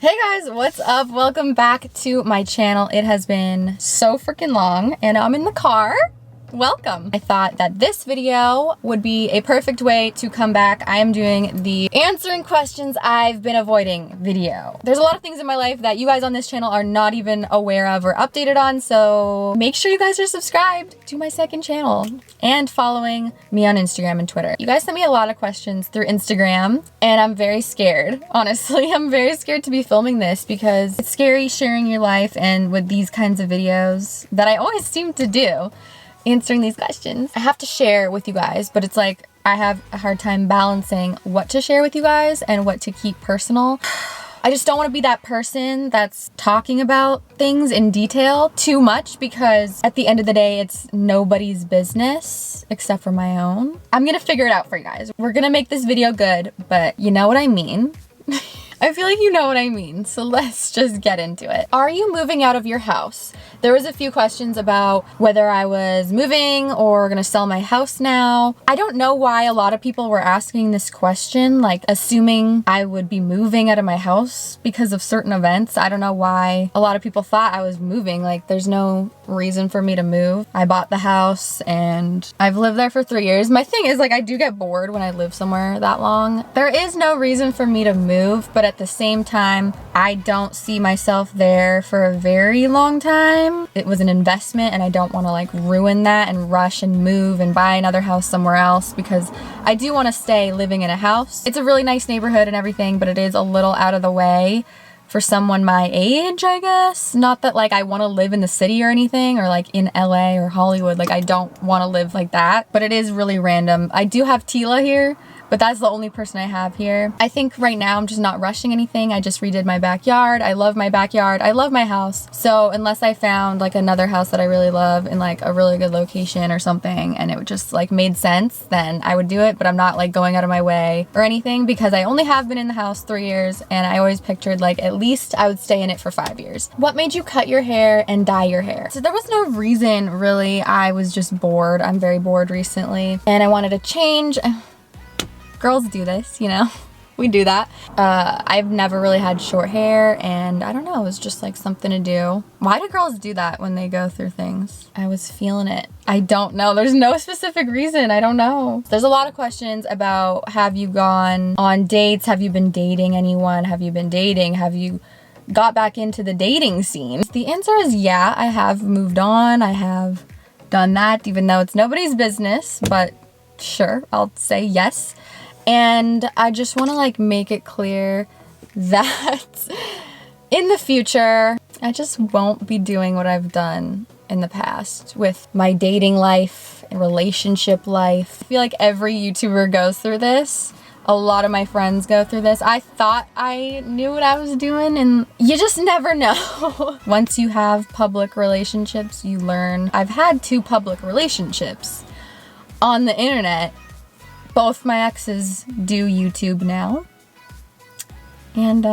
Hey guys, what's up? Welcome back to my channel. It has been so freaking long and I'm in the car. Welcome. I thought that this video would be a perfect way to come back. I am doing the answering questions I've been avoiding video. There's a lot of things in my life that you guys on this channel are not even aware of or updated on, so make sure you guys are subscribed to my second channel and following me on Instagram and Twitter. You guys sent me a lot of questions through Instagram and I'm very scared. Honestly, I'm very scared to be filming this because it's scary sharing your life and with these kinds of videos that I always seem to do. Answering these questions. I have to share with you guys, but it's like I have a hard time balancing what to share with you guys and what to keep personal. I just don't want to be that person that's talking about things in detail too much because at the end of the day, it's nobody's business except for my own. I'm gonna figure it out for you guys. We're gonna make this video good, but you know what I mean. I feel like you know what I mean, so let's just get into it. Are you moving out of your house? There was a few questions about whether I was moving or gonna sell my house now. I don't know why a lot of people were asking this question, like assuming I would be moving out of my house because of certain events. I don't know why a lot of people thought I was moving. Like there's no reason for me to move. I bought the house and I've lived there for 3 years. My thing is like I do get bored when I live somewhere that long. There is no reason for me to move, but at the same time, I don't see myself there for a very long time. It was an investment and I don't want to like ruin that and rush and move and buy another house somewhere else because I do want to stay living in a house. It's a really nice neighborhood and everything, but it is a little out of the way for someone my age, I guess. Not that like I want to live in the city or anything or like in LA or Hollywood. Like I don't want to live like that, but it is really random. I do have Tila here, but that's the only person I have here. I think right now I'm just not rushing anything. I just redid my backyard. I love my backyard. I love my house. So unless I found like another house that I really love in like a really good location or something and it would just like made sense, then I would do it. But I'm not like going out of my way or anything because I only have been in the house 3 years and I always pictured like at least I would stay in it for 5 years. What made you cut your hair and dye your hair? So there was no reason really. I was just bored. I'm very bored recently and I wanted to change. Girls do this, you know, we do that. I've never really had short hair and I don't know, it was just like something to do. Why do girls do that when they go through things? I was feeling it. I don't know. There's no specific reason. I don't know. There's a lot of questions about have you gone on dates? Have you been dating anyone? Have you been dating? Have you got back into the dating scene? The answer is yeah, I have moved on. I have done that even though it's nobody's business, but sure, I'll say yes. And I just want to like make it clear that in the future, I just won't be doing what I've done in the past with my dating life and relationship life. I feel like every YouTuber goes through this. A lot of my friends go through this. I thought I knew what I was doing and you just never know. Once you have public relationships, you learn. I've had 2 public relationships on the internet. Both my exes do YouTube now. And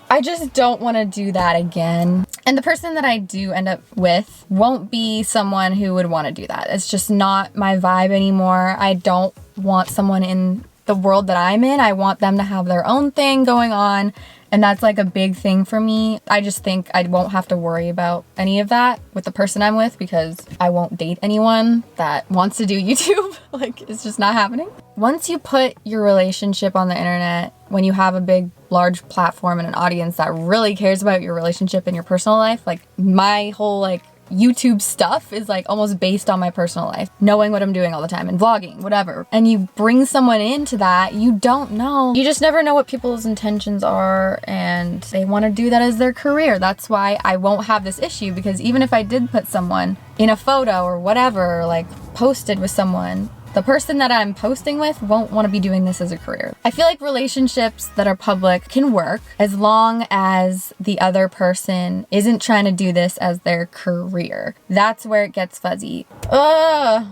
I just don't want to do that again. And the person that I do end up with won't be someone who would want to do that. It's just not my vibe anymore. I don't want someone in the world that I'm in. I want them to have their own thing going on. And that's like a big thing for me. I just think I won't have to worry about any of that with the person I'm with because I won't date anyone that wants to do YouTube. Like, it's just not happening. Once you put your relationship on the internet, when you have a big, large platform and an audience that really cares about your relationship and your personal life, like my whole like YouTube stuff is like almost based on my personal life, knowing what I'm doing all the time and vlogging, whatever. And you bring someone into that, you don't know. You just never know what people's intentions are and they want to do that as their career. That's why I won't have this issue because even if I did put someone in a photo or whatever, like posted with someone, the person that I'm posting with won't want to be doing this as a career. I feel like relationships that are public can work as long as the other person isn't trying to do this as their career. That's where it gets fuzzy. Why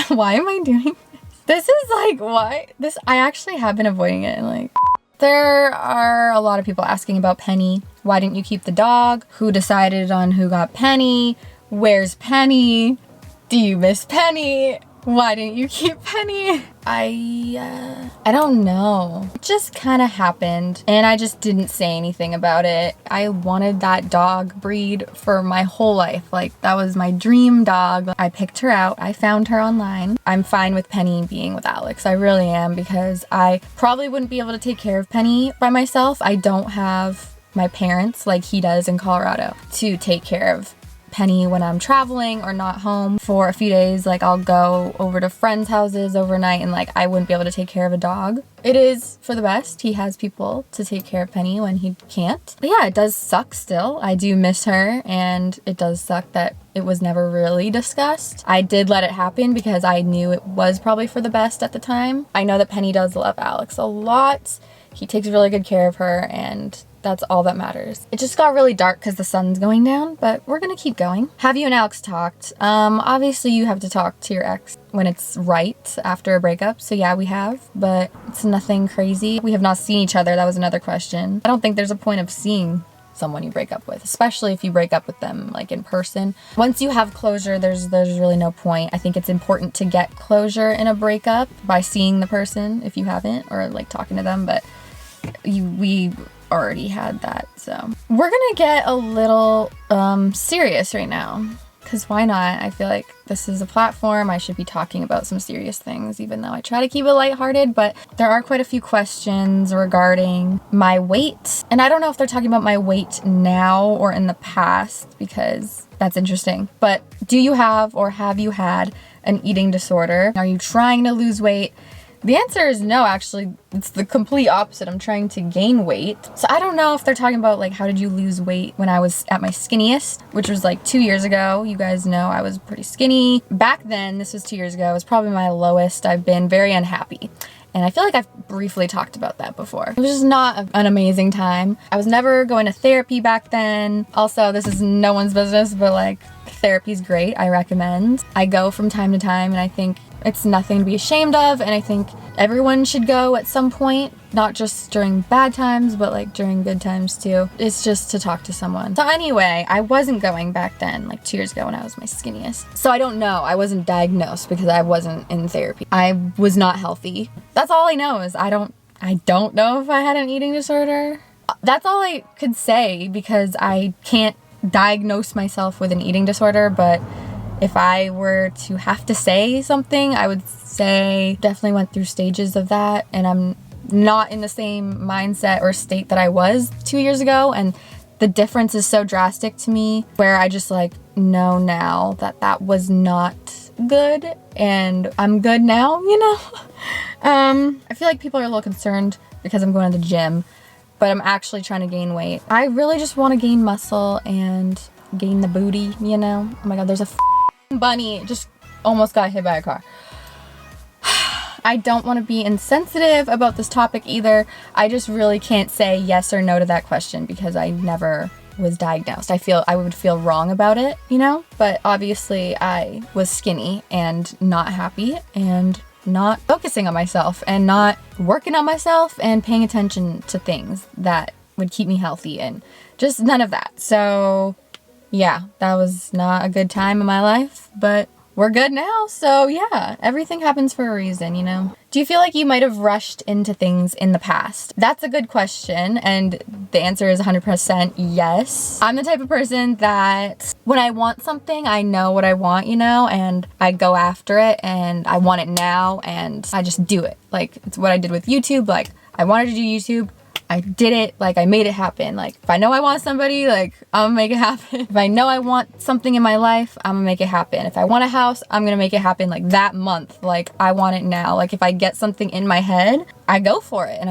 am I doing this? This is like, why? I actually have been avoiding it. Like, there are a lot of people asking about Penny. Why didn't you keep the dog? Who decided on who got Penny? Where's Penny? Do you miss Penny? Why didn't you keep Penny? I don't know. It just kind of happened and I just didn't say anything about it. I wanted that dog breed for my whole life. Like, that was my dream dog. I picked her out. I found her online. I'm fine with Penny being with Alex. I really am, because I probably wouldn't be able to take care of Penny by myself. I don't have my parents like he does in Colorado to take care of Penny when I'm traveling or not home for a few days. Like, I'll go over to friends' houses overnight and like I wouldn't be able to take care of a dog. It is for the best. He has people to take care of Penny when he can't. But yeah, it does suck still. I do miss her, and it does suck that it was never really discussed. I did let it happen because I knew it was probably for the best at the time. I know that Penny does love Alex a lot. He takes really good care of her, and that's all that matters. It just got really dark because the sun's going down, but we're gonna keep going. Have you and Alex talked? Obviously you have to talk to your ex when it's right after a breakup. So yeah, we have, but it's nothing crazy. We have not seen each other. That was another question. I don't think there's a point of seeing someone you break up with, especially if you break up with them like in person. Once you have closure, there's really no point. I think it's important to get closure in a breakup by seeing the person if you haven't, or like talking to them, but we already had that. So we're gonna get a little serious right now, because why not? I feel like this is a platform. I should be talking about some serious things, even though I try to keep it lighthearted. But there are quite a few questions regarding my weight, and I don't know if they're talking about my weight now or in the past, because that's interesting. But do you have, or have you had, an eating disorder? Are you trying to lose weight? The answer is no, actually. It's the complete opposite. I'm trying to gain weight. So I don't know if they're talking about like, how did you lose weight when I was at my skinniest, which was like 2 years ago. You guys know I was pretty skinny. Back then, this was 2 years ago, it was probably my lowest. I've been very unhappy. And I feel like I've briefly talked about that before. It was just not an amazing time. I was never going to therapy back then. Also, this is no one's business, but like, therapy's great. I recommend. I go from time to time, and I think it's nothing to be ashamed of, and I think everyone should go at some point, not just during bad times, but like during good times too. It's just to talk to someone. So anyway, I wasn't going back then, like 2 years ago when I was my skinniest. So I don't know. I wasn't diagnosed because I wasn't in therapy. I was not healthy. That's all I know is I don't know if I had an eating disorder. That's all I could say, because I can't diagnose myself with an eating disorder, but if I were to have to say something, I would say definitely went through stages of that, and I'm not in the same mindset or state that I was 2 years ago, and the difference is so drastic to me, where I just like know now that that was not good, and I'm good now, you know? I feel like people are a little concerned because I'm going to the gym, but I'm actually trying to gain weight. I really just want to gain muscle and gain the booty, you know? Oh my god, there's a bunny just almost got hit by a car. I don't want to be insensitive about this topic either. I just really can't say yes or no to that question because I never was diagnosed. I would feel wrong about it, you know? But obviously I was skinny and not happy and not focusing on myself and not working on myself and paying attention to things that would keep me healthy, and just none of that. So yeah, that was not a good time in my life, but we're good now. So yeah, everything happens for a reason, you know? Do you feel like you might have rushed into things in the past? That's a good question, and the answer is 100% yes. I'm the type of person that when I want something, I know what I want, you know, and I go after it, and I want it now, and I just do it. Like, it's what I did with YouTube. Like, I wanted to do YouTube. I did it, like I made it happen. Like if I know I want somebody, like I'm gonna make it happen. If I know I want something in my life, I'm gonna make it happen. If I want a house, I'm gonna make it happen like that month. Like I want it now. Like if I get something in my head, I go for it. And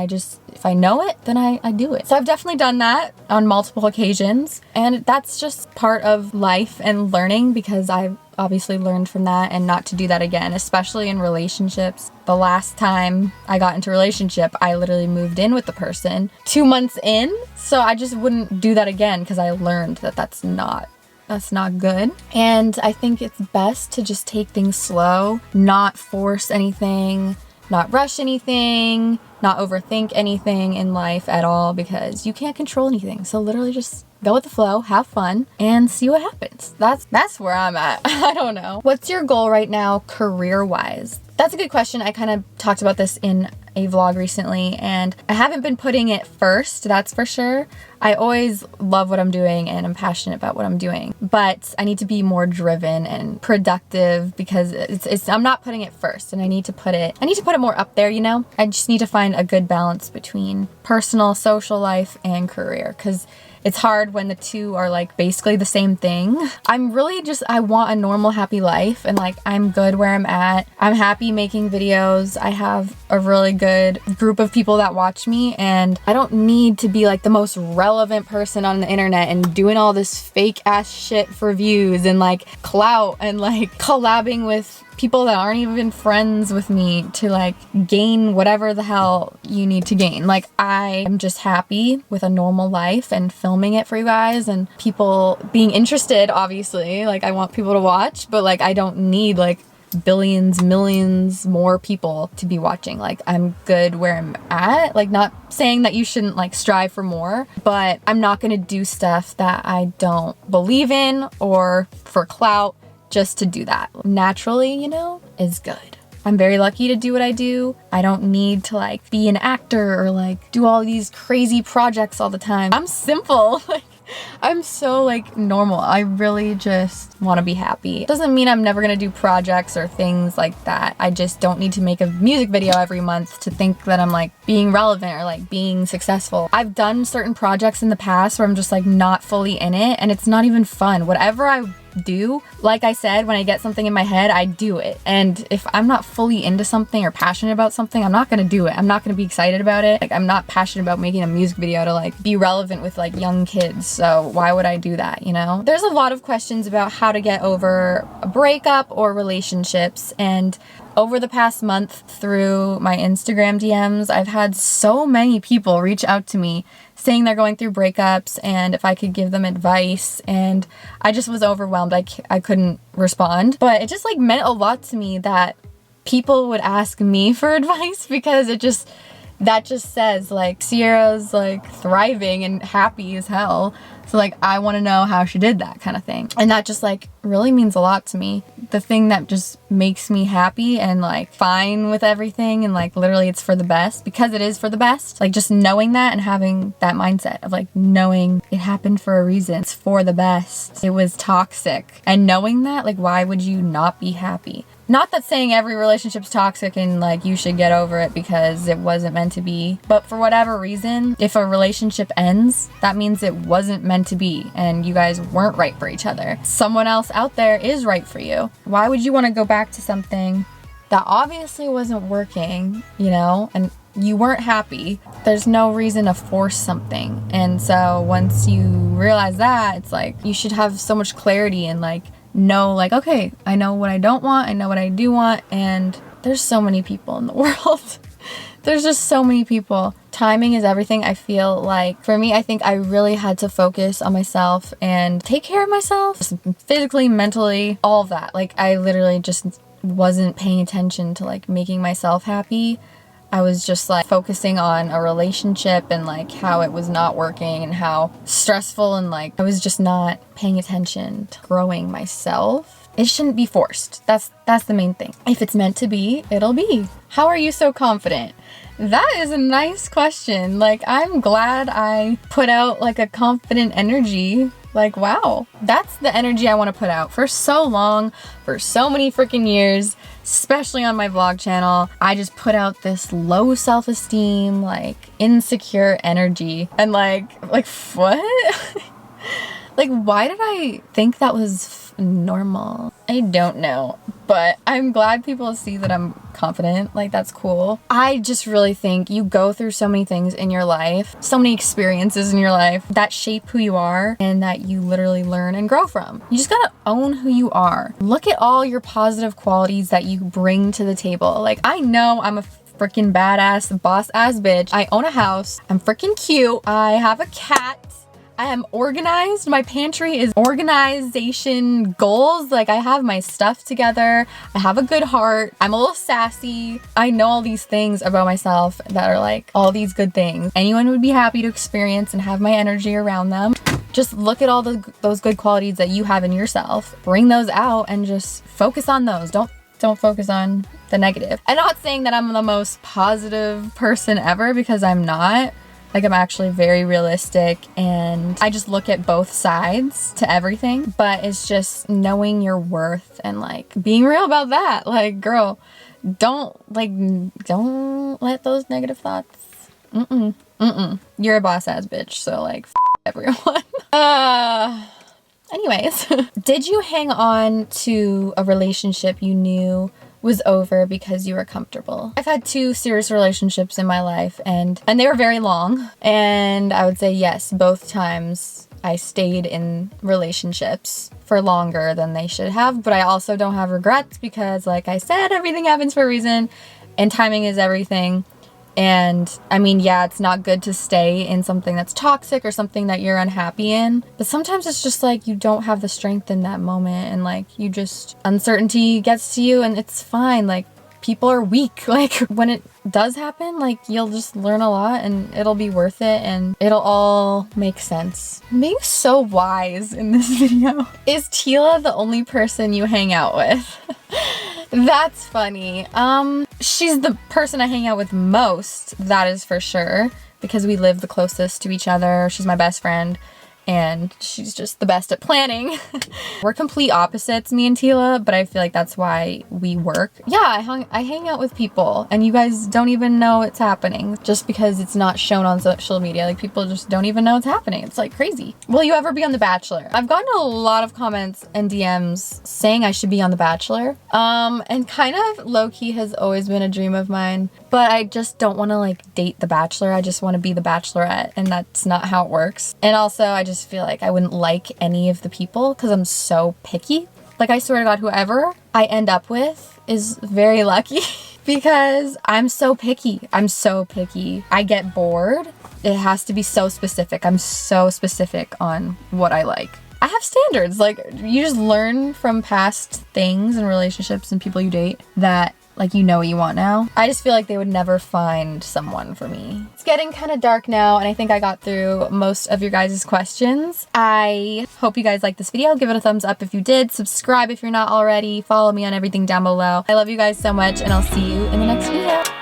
if I know it, then I do it. So I've definitely done that on multiple occasions. And that's just part of life and learning, because I've obviously learned from that and not to do that again, especially in relationships. The last time I got into a relationship, I literally moved in with the person 2 months in. So I just wouldn't do that again, because I learned that that's not good. And I think it's best to just take things slow, not force anything, not rush anything, not overthink anything in life at all, because you can't control anything. So literally just go with the flow, have fun, and see what happens. That's where I'm at. I don't know. What's your goal right now career-wise? That's a good question. I kind of talked about this in a vlog recently, and I haven't been putting it first, that's for sure. I always love what I'm doing and I'm passionate about what I'm doing, but I need to be more driven and productive, because I'm not putting it first, and I need to put it more up there, you know? I just need to find a good balance between personal, social life and career, because it's hard when the two are like basically the same thing. I'm really I want a normal, happy life, and like I'm good where I'm at. I'm happy making videos. I have a really good group of people that watch me, and I don't need to be like the most relevant person on the internet and doing all this fake ass shit for views and like clout and like collabing with people that aren't even friends with me to like gain whatever the hell you need to gain. Like, I am just happy with a normal life and filming it for you guys and people being interested, obviously. Like, I want people to watch, but like I don't need like billions, millions more people to be watching. Like, I'm good where I'm at. Like, not saying that you shouldn't like strive for more, but I'm not gonna do stuff that I don't believe in or for clout just to do that. Naturally, you know, is good. I'm very lucky to do what I do. I don't need to like be an actor or like do all these crazy projects all the time. I'm simple. Like, I'm so like normal. I really just want to be happy. Doesn't mean I'm never gonna do projects or things like that. I just don't need to make a music video every month to think that I'm like being relevant or like being successful. I've done certain projects in the past where I'm just like not fully in it, and it's not even fun. Whatever I do, like I said, when I get something in my head, I do it. And if I'm not fully into something or passionate about something, I'm not gonna do it. I'm not gonna be excited about it. Like, I'm not passionate about making a music video to like be relevant with like young kids, so why would I do that, you know? There's a lot of questions about how to get over a breakup or relationships, and over the past month through my Instagram DMs, I've had so many people reach out to me saying they're going through breakups and if I could give them advice, and I just was overwhelmed. I couldn't respond, but it just like meant a lot to me that people would ask me for advice, because that just says like Sierra's like thriving and happy as hell. So like, I want to know how she did that kind of thing. And that just like really means a lot to me. The thing that just makes me happy and like fine with everything, and like literally it's for the best, because it is for the best. Like, just knowing that and having that mindset of like knowing it happened for a reason. It's for the best. It was toxic. And knowing that, like, why would you not be happy? Not that saying every relationship's toxic and like you should get over it because it wasn't meant to be, but for whatever reason, if a relationship ends, that means it wasn't meant to be and you guys weren't right for each other. Someone else out there is right for you. Why would you want to go back to something that obviously wasn't working, you know, and you weren't happy? There's no reason to force something. And so once you realize that, it's like you should have so much clarity and like know like, okay, I know what I don't want, I know what I do want, and there's so many people in the world. There's just so many people. Timing is everything. I feel like for me, I think I really had to focus on myself and take care of myself, just physically, mentally, all of that. Like, I literally just wasn't paying attention to like making myself happy. I was just like focusing on a relationship and like how it was not working and how stressful, and like I was just not paying attention to growing myself. It shouldn't be forced. That's the main thing. If it's meant to be, it'll be. How are you so confident? That is a nice question. Like, I'm glad I put out like a confident energy. Like, wow, that's the energy I want to put out for so long, for so many freaking years, especially on my vlog channel. I just put out this low self-esteem, like insecure energy, and like what? Like, why did I think that was normal? I don't know, but I'm glad people see that I'm confident. Like, that's cool. I just really think you go through so many things in your life, so many experiences in your life that shape who you are and that you literally learn and grow from. You just gotta own who you are. Look at all your positive qualities that you bring to the table. Like, I know I'm a freaking badass, boss ass bitch. I own a house. I'm freaking cute. I have a cat. I am organized. My pantry is organization goals. Like I have my stuff together. I have a good heart. I'm a little sassy. I know all these things about myself that are like all these good things. Anyone would be happy to experience and have my energy around them. Just look at all those good qualities that you have in yourself. Bring those out and just focus on those. Don't focus on the negative. I'm not saying that I'm the most positive person ever, because I'm not. Like, I'm actually very realistic and I just look at both sides to everything. But it's just knowing your worth and like being real about that. Like, girl, don't let those negative thoughts. You're a boss ass bitch, so like everyone. Anyways, did you hang on to a relationship you knew was over because you were comfortable? I've had 2 serious relationships in my life and they were very long, and I would say yes, both times I stayed in relationships for longer than they should have, but I also don't have regrets because, like I said, everything happens for a reason and timing is everything. And I mean, yeah, it's not good to stay in something that's toxic or something that you're unhappy in, but sometimes it's just like you don't have the strength in that moment, and like you just, uncertainty gets to you, and it's fine. Like, people are weak. Like, when it does happen, like, you'll just learn a lot and it'll be worth it and it'll all make sense. I'm being so wise in this video. Is Tila the only person you hang out with? That's funny. She's the person I hang out with most, that is for sure, because we live the closest to each other. She's my best friend and she's just the best at planning. We're complete opposites, me and Tila, but I feel like that's why we work. Yeah, I hang out with people and you guys don't even know it's happening just because it's not shown on social media. Like, people just don't even know it's happening. It's like crazy. Will you ever be on The Bachelor? I've gotten a lot of comments and DMs saying I should be on The Bachelor. And kind of low-key has always been a dream of mine, but I just don't want to like date The Bachelor. I just want to be the Bachelorette, and that's not how it works. And also, I just feel like I wouldn't like any of the people because I'm so picky. Like, I swear to God, whoever I end up with is very lucky because I'm so picky. I'm so picky. I get bored. It has to be so specific. I'm so specific on what I like. I have standards. Like, you just learn from past things and relationships and people you date that, like, you know what you want now. I just feel like they would never find someone for me. It's getting kind of dark now, and I think I got through most of your guys' questions. I hope you guys liked this video. Give it a thumbs up if you did. Subscribe if you're not already. Follow me on everything down below. I love you guys so much, and I'll see you in the next video.